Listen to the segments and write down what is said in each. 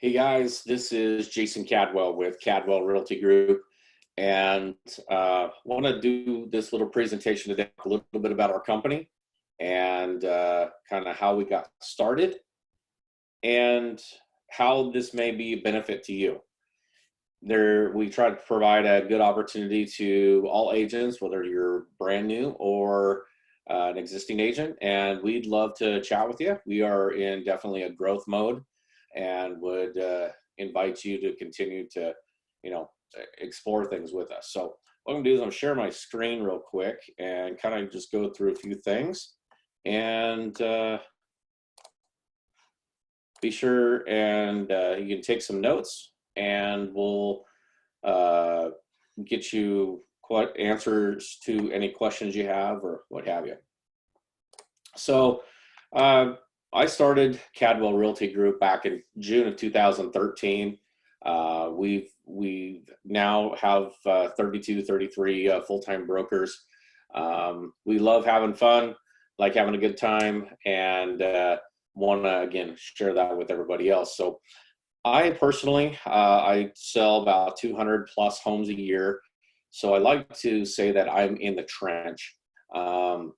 Hey guys, this is Jason Cadwell with Cadwell Realty Group, and want to do this little presentation today, a little bit about our company and kind of how we got started and how this may be a benefit to you. We try to provide a good opportunity to all agents, whether you're brand new or an existing agent, and we'd love to chat with you. We are in definitely a growth mode and would invite you to continue to, you know, explore things with us. So what I'm gonna do is I'm gonna share my screen real quick and kind of just go through a few things and be sure and you can take some notes and we'll uh, get you answers to any questions you have or what have you. So uh, I started Cadwell Realty Group back in June of 2013. We now have 32, 33 full-time brokers. We love having fun, like having a good time, and want to again share that with everybody else. So I personally, I sell about 200 plus homes a year. So I like to say that I'm in the trench. Um,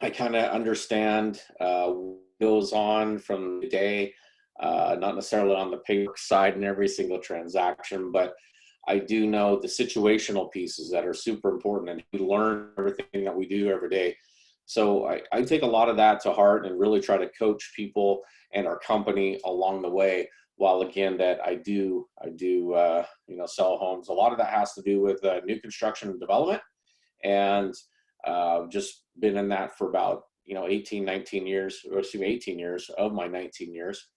I kind of understand what goes on from the day, not necessarily on the paper side in every single transaction, but I do know the situational pieces that are super important, and we learn everything that we do every day. So I take a lot of that to heart and really try to coach people and our company along the way. While again, that I do sell homes. A lot of that has to do with new construction and development, and just been in that for about 18, 19 years, or excuse me, 18 years of my 19 years,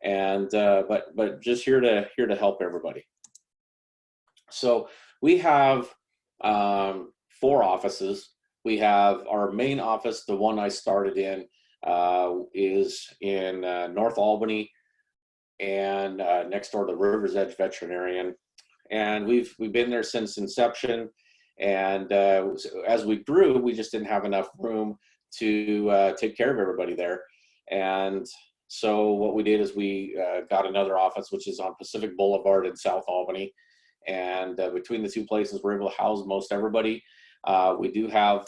and but just here to help everybody. So we have four offices. We have our main office, the one I started in, is in North Albany and next door to Rivers Edge Veterinarian, and we've been there since inception. And as we grew, we just didn't have enough room to take care of everybody there. And so what we did is we got another office, which is on Pacific Boulevard in South Albany. And between the two places, we're able to house most everybody. We do have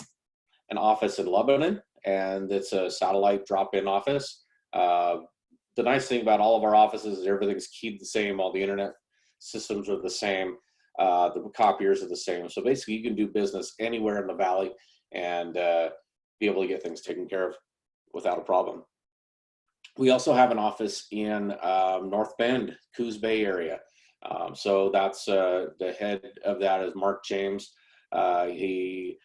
an office in Lebanon, and it's a satellite drop-in office. The nice thing about all of our offices is everything's keyed the same. All the internet systems are the same. The copiers are the same. So basically you can do business anywhere in the valley and be able to get things taken care of without a problem. We also have an office in North Bend, Coos Bay area. So that's the head of that is Mark James. He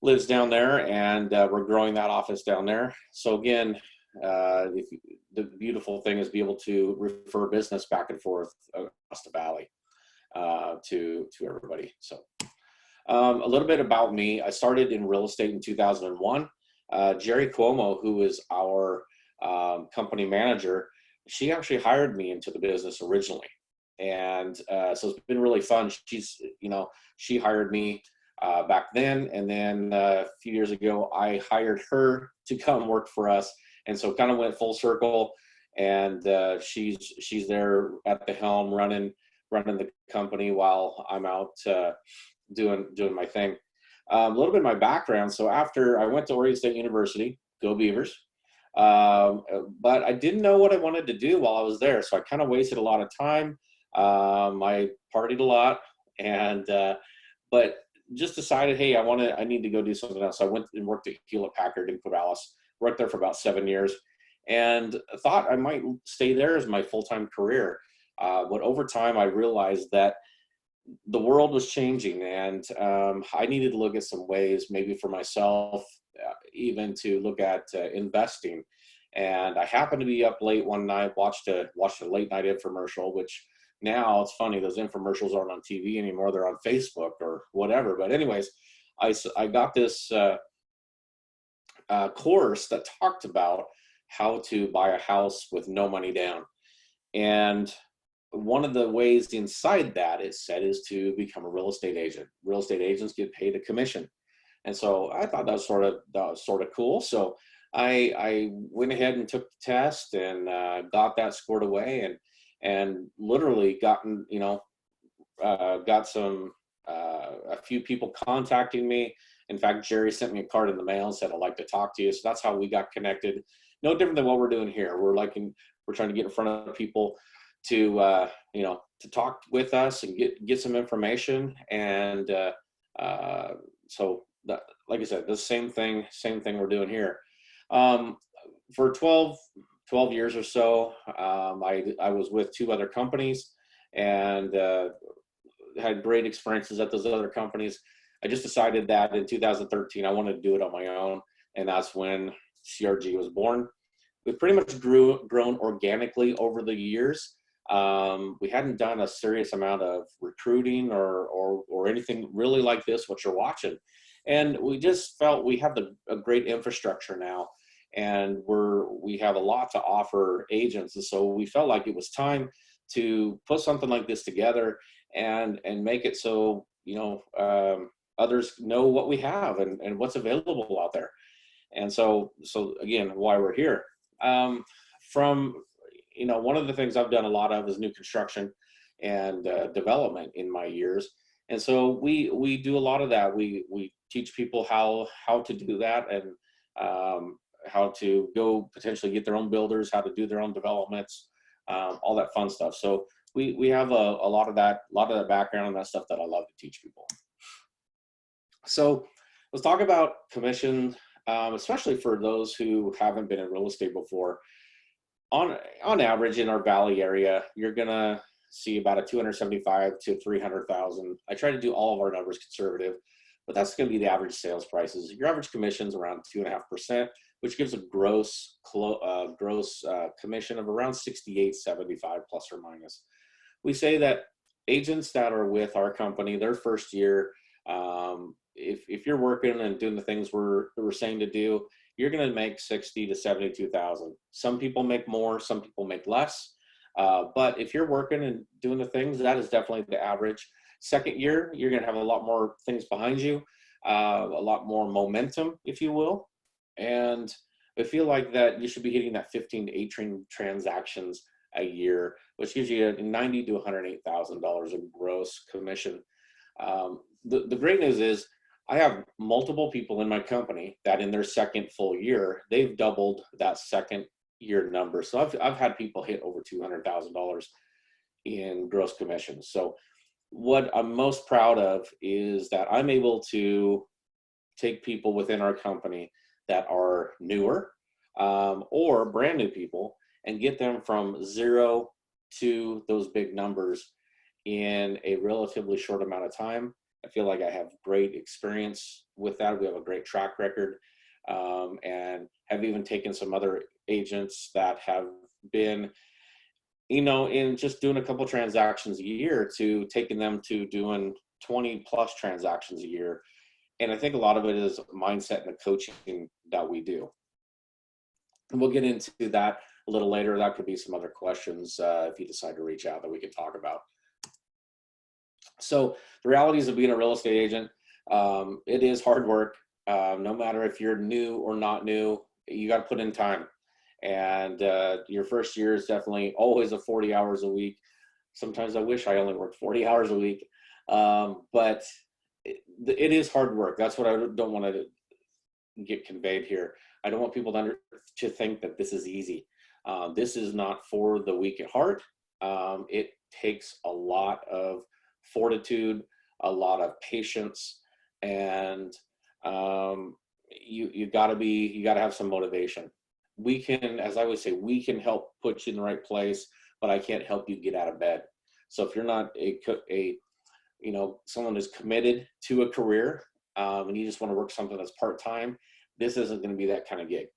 lives down there, and we're growing that office down there. So again, the beautiful thing is be able to refer business back and forth across the valley to everybody. So a little bit about me. I started in real estate in 2001. Jerry Cuomo, who is our company manager, she actually hired me into the business originally. And so it's been really fun. She hired me back then. And then a few years ago, I hired her to come work for us. And so kind of went full circle. And she's there at the helm running the company while I'm out doing my thing. A little bit of my background. So after I went to Oregon State University, go Beavers, but I didn't know what I wanted to do while I was there. So I kind of wasted a lot of time. I partied a lot, and but just decided, hey, I need to go do something else. So I went and worked at Hewlett Packard in Corvallis. Worked there for about 7 years, and thought I might stay there as my full-time career. But over time, I realized that the world was changing, and I needed to look at some ways, maybe for myself, even to look at investing. And I happened to be up late one night, watched a late night infomercial, which now it's funny, those infomercials aren't on TV anymore; they're on Facebook or whatever. But anyways, I got this course that talked about how to buy a house with no money down. And one of the ways inside that it said is to become a real estate agent. Real estate agents get paid a commission. And so I thought that was sort of cool. So I went ahead and took the test and got that scored away, and literally gotten, got some a few people contacting me. In fact, Jerry sent me a card in the mail and said, "I'd like to talk to you." So that's how we got connected. No different than what we're doing here. We're trying to get in front of people to to talk with us and get some information. And so that, like I said, the same thing we're doing here. For 12 years or so, I was with two other companies, and had great experiences at those other companies. I just decided that in 2013 I wanted to do it on my own, and that's when CRG was born. We've pretty much grown organically over the years. We hadn't done a serious amount of recruiting or anything really like this, what you're watching. And we just felt we have a great infrastructure now, and we have a lot to offer agents. And so we felt like it was time to put something like this together and make it so, others know what we have and what's available out there. And so again, why we're here. From one of the things I've done a lot of is new construction and development in my years, and so we do a lot of that. We teach people how to do that, and how to go potentially get their own builders, how to do their own developments, all that fun stuff. So we have a lot of that background and that stuff that I love to teach people. So let's talk about commission, especially for those who haven't been in real estate before. On average in our Valley area, you're gonna see about a 275 to 300,000. I try to do all of our numbers conservative, but that's gonna be the average sales prices. Your average commission's around 2.5%, which gives a gross commission of around 68.75 plus or minus. We say that agents that are with our company, their first year, if you're working and doing the things we're saying to do, you're going to make 60 to 72,000. Some people make more, some people make less. But if you're working and doing the things, that is definitely the average. Second year, you're going to have a lot more things behind you, a lot more momentum, if you will. And I feel like that you should be hitting that 15 to 18 transactions a year, which gives you $90,000 to $108,000 of gross commission. The great news is I have multiple people in my company that in their second full year, they've doubled that second year number. So I've had people hit over $200,000 in gross commissions. So what I'm most proud of is that I'm able to take people within our company that are newer, or brand new people, and get them from zero to those big numbers in a relatively short amount of time. I feel like I have great experience with that. We have a great track record, and have even taken some other agents that have been, in just doing a couple transactions a year to taking them to doing 20 plus transactions a year. And I think a lot of it is mindset and the coaching that we do. And we'll get into that a little later. That could be some other questions if you decide to reach out that we can talk about. So the realities of being a real estate agent, it is hard work. No matter if you're new or not new, you got to put in time. And your first year is definitely always a 40 hours a week. Sometimes I wish I only worked 40 hours a week, but it is hard work. That's what I don't want to get conveyed here. I don't want people to think that this is easy. This is not for the weak at heart. It takes a lot of fortitude, a lot of patience, and you got to have some motivation. We can, as I always say, we can help put you in the right place, but I can't help you get out of bed. So if you're not someone who's committed to a career, and you just want to work something that's part-time, this isn't going to be that kind of gig.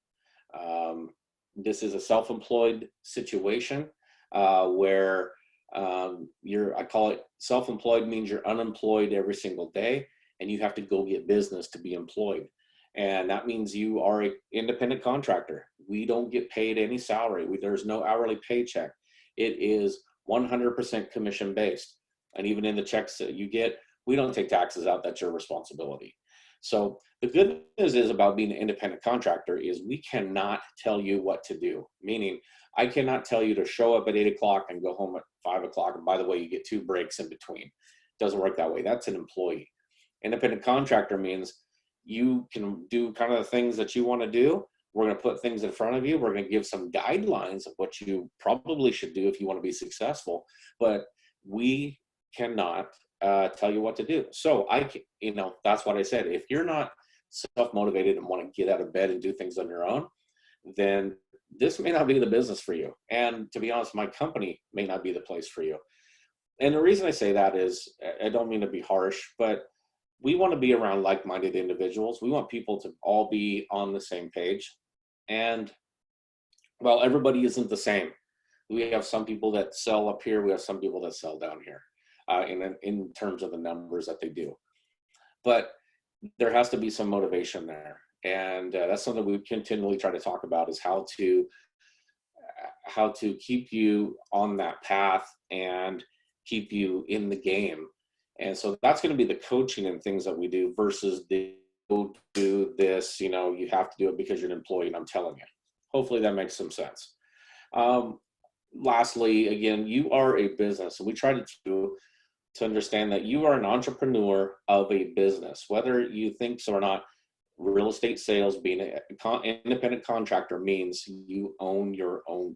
This is a self-employed situation where I call it self-employed, means you're unemployed every single day and you have to go get business to be employed. And that means you are an independent contractor. We don't get paid any salary. There's no hourly paycheck. It is 100% commission based. And even in the checks that you get, we don't take taxes out. That's your responsibility. So the good news is about being an independent contractor is we cannot tell you what to do. Meaning, I cannot tell you to show up at 8 o'clock and go home at 5 o'clock. And by the way, you get 2 breaks in between. It doesn't work that way. That's an employee. Independent contractor means you can do kind of the things that you want to do. We're going to put things in front of you. We're going to give some guidelines of what you probably should do if you want to be successful, but we cannot tell you what to do. So that's what I said. If you're not self-motivated and want to get out of bed and do things on your own, then this may not be the business for you. And to be honest, my company may not be the place for you. And the reason I say that is, I don't mean to be harsh, but we want to be around like-minded individuals. We want people to all be on the same page. And well, everybody isn't the same. We have some people that sell up here. We have some people that sell down here in terms of the numbers that they do. But there has to be some motivation there. And that's something we continually try to talk about, is how to keep you on that path and keep you in the game. And so that's going to be the coaching and things that we do versus the do this, you have to do it because you're an employee and I'm telling you. Hopefully that makes some sense. Lastly, again, you are a business. And we try to understand that you are an entrepreneur of a business, whether you think so or not. Real estate sales, being an independent contractor, means you own your own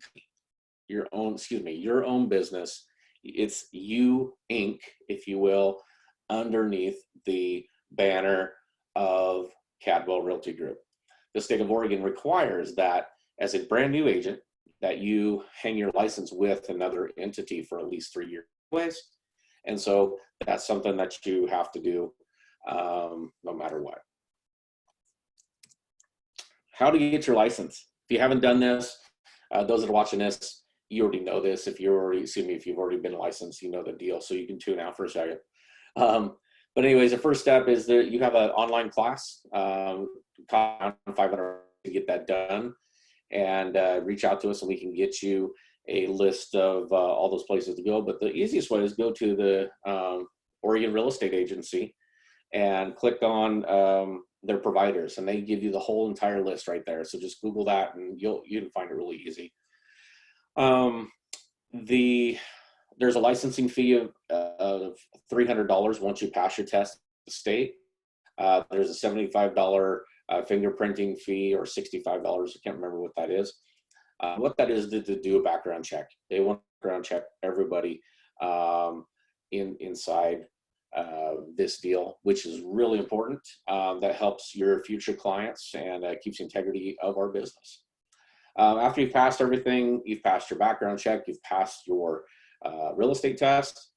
business. It's you Inc., if you will, underneath the banner of Cadwell Realty Group. The state of Oregon requires that as a brand new agent that you hang your license with another entity for at least 3 years. And so that's something that you have to do no matter what. How to get your license. If you haven't done this, those that are watching this, you already know this. If you've already been licensed, you know the deal. So you can tune out for a second. But anyways, the first step is that you have an online class, $500 to get that done, and reach out to us and we can get you a list of all those places to go. But the easiest way is go to the Oregon Real Estate Agency and click on their providers, and they give you the whole entire list right there. So just Google that and you can find it really easy. There's a licensing fee of $300 once you pass your test at the state. There's a $75 fingerprinting fee, or $65. I can't remember what that is. What that is to do a background check. They want to background check everybody inside this deal, which is really important. That helps your future clients and keeps the integrity of our business. After you've passed everything, you've passed your background check, you've passed your real estate test,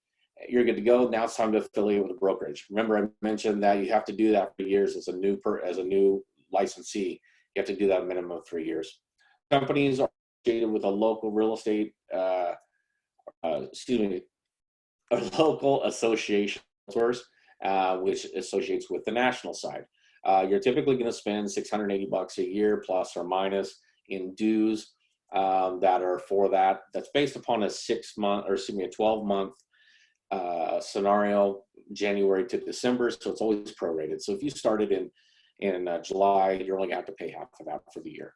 you're good to go. Now it's time to affiliate with a brokerage. Remember, I mentioned that you have to do that for years as a new licensee. You have to do that a minimum of 3 years. Companies are associated with a local real estate, a local association, which associates with the national side. You're typically going to spend $680 a year, plus or minus, in dues that are for that. That's based upon a 12-month scenario, January to December. So it's always prorated. So if you started in July, you're only going to have to pay half of that for the year.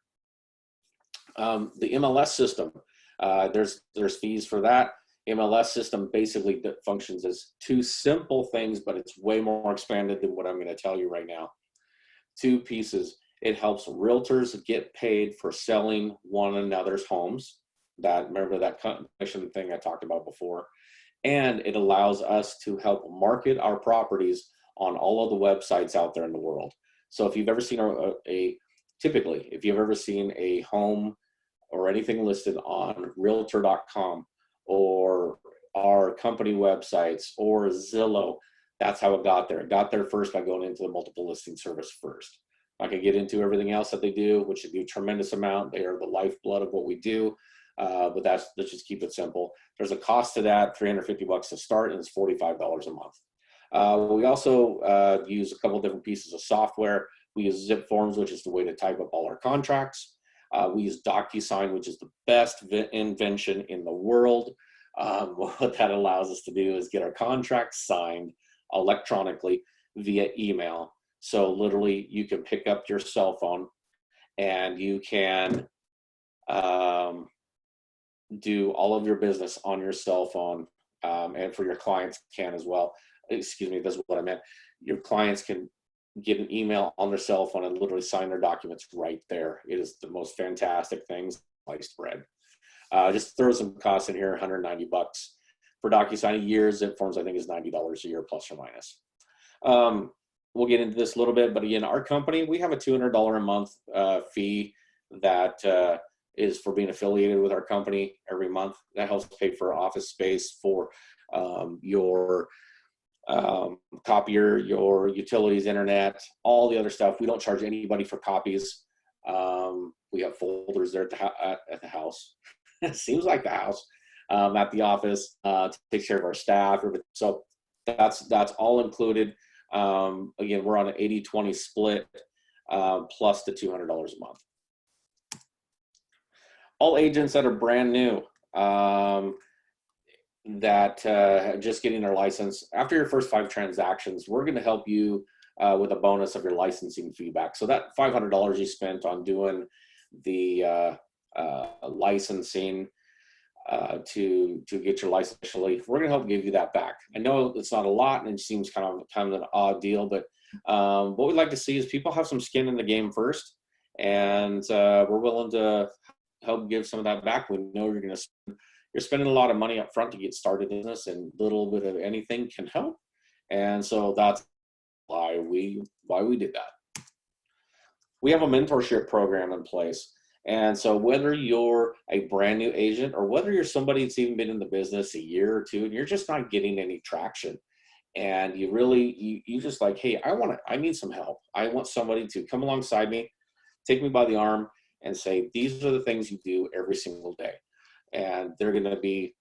The MLS system, there's fees for that. MLS system basically functions as 2 simple things, but it's way more expanded than what I'm going to tell you right now. 2 pieces. It helps realtors get paid for selling one another's homes. Remember that commission thing I talked about before. And it allows us to help market our properties on all of the websites out there in the world. So if you've ever seen if you've ever seen a home or anything listed on realtor.com or our company websites or Zillow, that's how it got there. It got there first by going into the multiple listing service first. I can get into everything else that they do, which they do a tremendous amount. They are the lifeblood of what we do. But let's just keep it simple. There's a cost to that, $350 to start, and it's $45 a month. We also use a couple different pieces of software. We use Zip Forms, which is the way to type up all our contracts. We use DocuSign, which is the best invention in the world. What that allows us to do is get our contracts signed electronically via email. So literally you can pick up your cell phone and you can do all of your business on your cell phone, and for your clients can as well. Excuse me, that's what I meant. Your clients can get an email on their cell phone and literally sign their documents right there. It is the most fantastic thing sliced bread. Just throw some costs in here, $190 for DocuSign a year. Zip Forms, I think, is $90 a year, plus or minus. We'll get into this a little bit, but again, our company, we have a $200 a month fee that is for being affiliated with our company every month. That helps pay for office space, for your copier, your utilities, internet, all the other stuff. We don't charge anybody for copies. We have folders there at the house. It seems like the house, at the office, to take care of our staff. So that's all included. Again, we're on an 80-20 split, plus the $200 a month. All agents that are brand new, that just getting their license, after your first 5 transactions, we're going to help you with a bonus of your licensing feedback. So that $500 you spent on doing the licensing to get your license initially, we're going to help give you that back. I know it's not a lot and it seems kind of an odd deal, but what we'd like to see is people have some skin in the game first, and we're willing to help give some of that back. We know you're spending a lot of money up front to get started in this, and a little bit of anything can help. And so that's why we did that. We have a mentorship program in place. And so whether you're a brand new agent or whether you're somebody that's even been in the business a year or two and you're just not getting any traction, and you just like, hey, I need some help. I want somebody to come alongside me, take me by the arm and say, these are the things you do every single day. And they're going to be,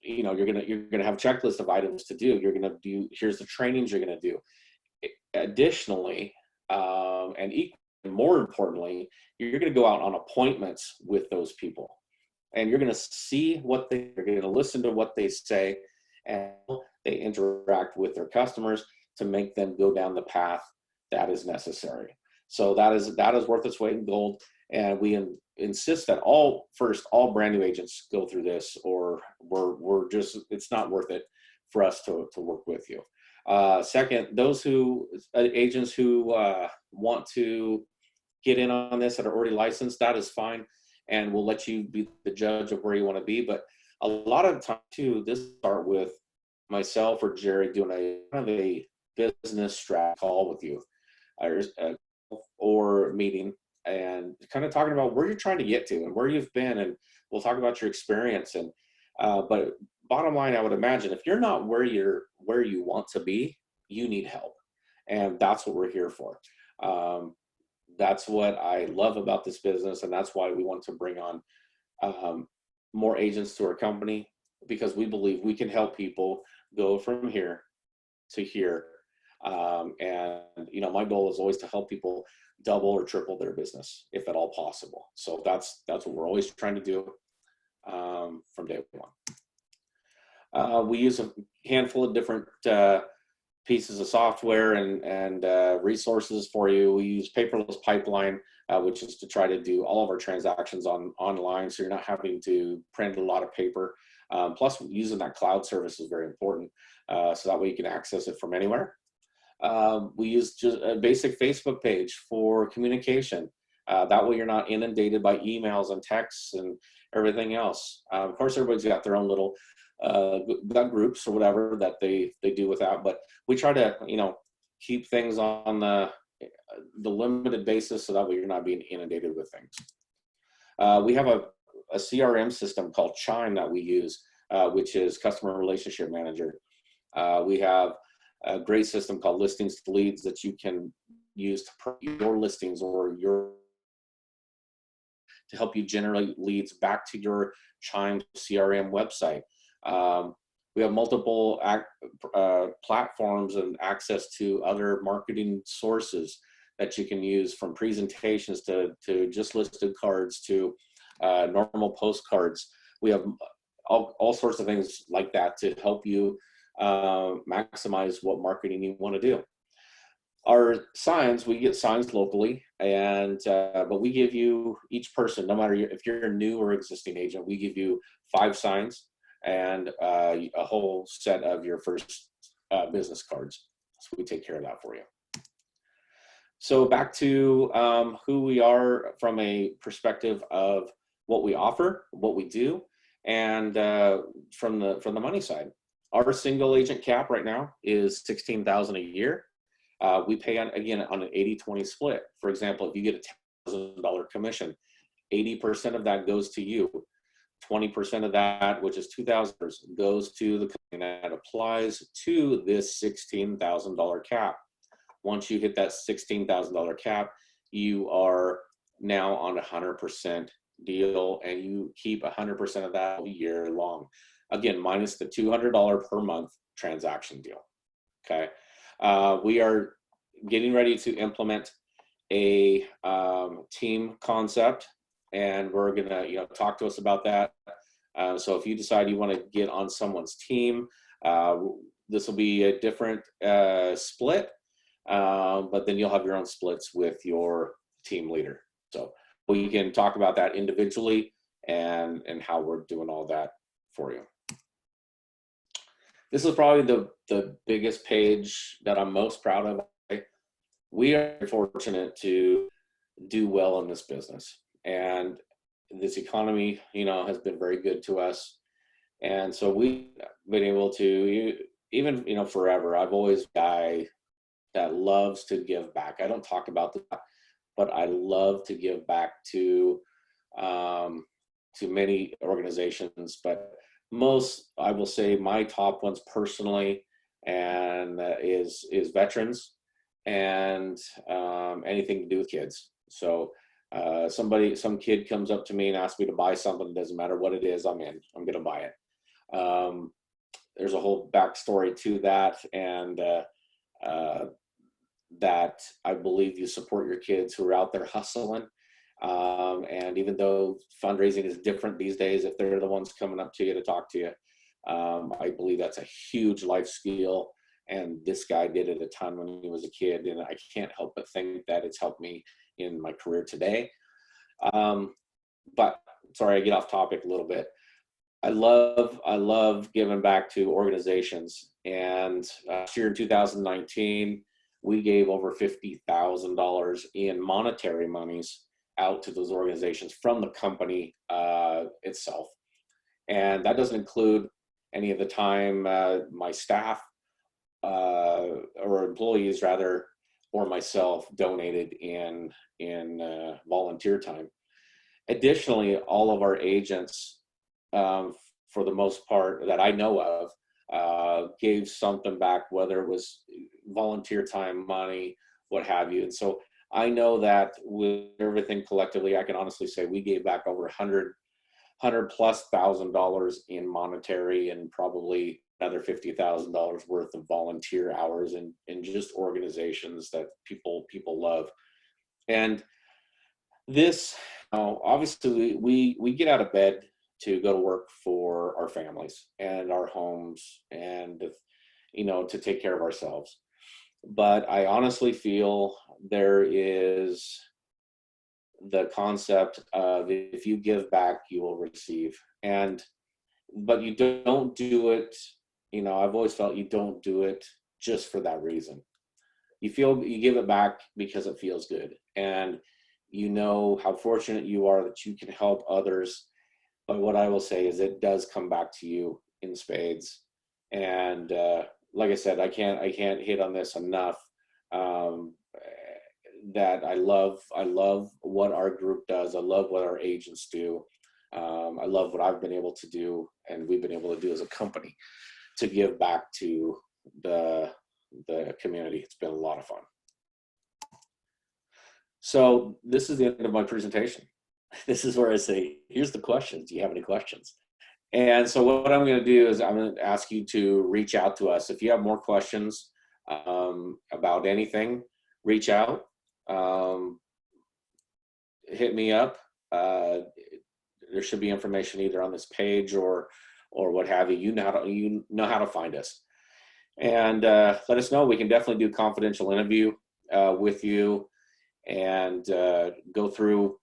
you're going to have a checklist of items to do. You're going to do, here's the trainings you're going to do. Additionally, and equally more importantly, you're going to go out on appointments with those people, and you're going to see you're going to listen to what they say, and they interact with their customers to make them go down the path that is necessary. So that is worth its weight in gold. And we insist that all brand new agents go through this, or it's not worth it for us to work with you. Second, those agents who want to get in on this that are already licensed, that is fine, and we'll let you be the judge of where you want to be. But a lot of the time too, this start with myself or Jerry doing a business strat call with you, or meeting, and kind of talking about where you're trying to get to and where you've been, and we'll talk about your experience. And but bottom line, I would imagine if you're not where you want to be, you need help, and that's what we're here for. That's what I love about this business, and that's why we want to bring on more agents to our company, because we believe we can help people go from here to here. And my goal is always to help people double or triple their business, if at all possible. So that's what we're always trying to do from day one. We use a handful of different pieces of software and resources for you. We use Paperless Pipeline, which is to try to do all of our transactions online, so you're not having to print a lot of paper. Plus, using that cloud service is very important, so that way you can access it from anywhere. We use just a basic Facebook page for communication. That way you're not inundated by emails and texts and everything else. Of course, everybody's got their own little groups or whatever that they do with that, but we try to keep things on the limited basis, so that way you're not being inundated with things. We have a CRM system called Chime that we use, which is Customer Relationship Manager. We have a great system called Listings to Leads that you can use to promote your listings or to help you generate leads back to your Chime CRM website. We have multiple platforms and access to other marketing sources that you can use, from presentations to just listed cards to normal postcards. We have all sorts of things like that to help you maximize what marketing you want to do. Our signs, we get signs locally, and but we give you, each person, no matter if you're a new or existing agent, we give you 5 signs and a whole set of your first business cards. So we take care of that for you. So back to who we are from a perspective of what we offer, what we do, and from the money side. Our single agent cap right now is $16,000 a year. We pay again on an 80-20 split. For example, if you get a $1,000 commission, 80% of that goes to you. 20% of that, which is $2,000, goes to the company. That applies to this $16,000 cap. Once you hit that $16,000 cap, you are now on a 100% deal, and you keep 100% of that all year long. Again, minus the $200 per month transaction deal. Okay, we are getting ready to implement a team concept, and we're gonna talk to us about that. So if you decide you want to get on someone's team, this will be a different split. But then you'll have your own splits with your team leader. So we can talk about that individually and how we're doing all that for you. This is probably the biggest page that I'm most proud of. We are fortunate to do well in this business, and this economy, has been very good to us. And so we've been able to, even, forever, I've always been a guy that loves to give back. I don't talk about that, but I love to give back to many organizations, but most, I will say, my top ones personally, and is veterans and anything to do with kids. So some kid comes up to me and asks me to buy something, it doesn't matter what it is, I'm gonna buy it. There's a whole backstory to that, and that I believe you support your kids who are out there hustling. And even though fundraising is different these days, if they're the ones coming up to you to talk to you, I believe that's a huge life skill. And this guy did it a ton when he was a kid, and I can't help but think that it's helped me in my career today. But sorry, I get off topic a little bit. I love giving back to organizations. And last year in 2019, we gave over $50,000 in monetary monies out to those organizations from the company itself. And that doesn't include any of the time my staff or employees rather, or myself donated in volunteer time. Additionally, all of our agents, for the most part that I know of, gave something back, whether it was volunteer time, money, what have you. And so I know that with everything collectively, I can honestly say we gave back over $100,000+ in monetary, and probably another $50,000 worth of volunteer hours in just organizations that people love. And this, obviously we get out of bed to go to work for our families and our homes, and to take care of ourselves. But I honestly feel there is the concept of, if you give back, you will receive. But you don't do it, I've always felt you don't do it just for that reason. You give it back because it feels good, and how fortunate you are that you can help others. But what I will say is it does come back to you in spades. And like I said, I can't hit on this enough, that I love what our group does. I love what our agents do. I love what I've been able to do, and we've been able to do as a company, to give back to the community. It's been a lot of fun. So this is the end of my presentation. This is where I say, here's the questions. Do you have any questions? And so what I'm going to do is I'm going to ask you to reach out to us. If you have more questions about anything, reach out, hit me up. There should be information either on this page or what have you. You know how to find us. And let us know. We can definitely do confidential interview. with you and go through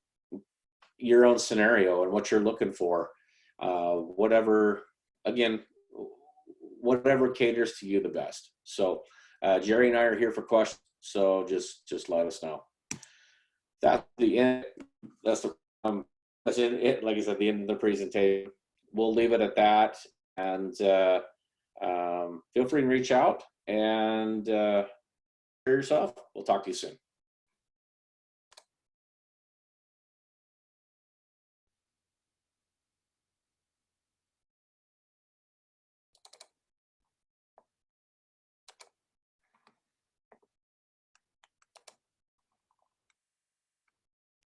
your own scenario and what you're looking for. Whatever, again, whatever caters to you the best. So Jerry and I are here for questions. So just let us know. That's the end. That's it. Like I said, the end of the presentation. We'll leave it at that. And feel free to reach out and for yourself. We'll talk to you soon.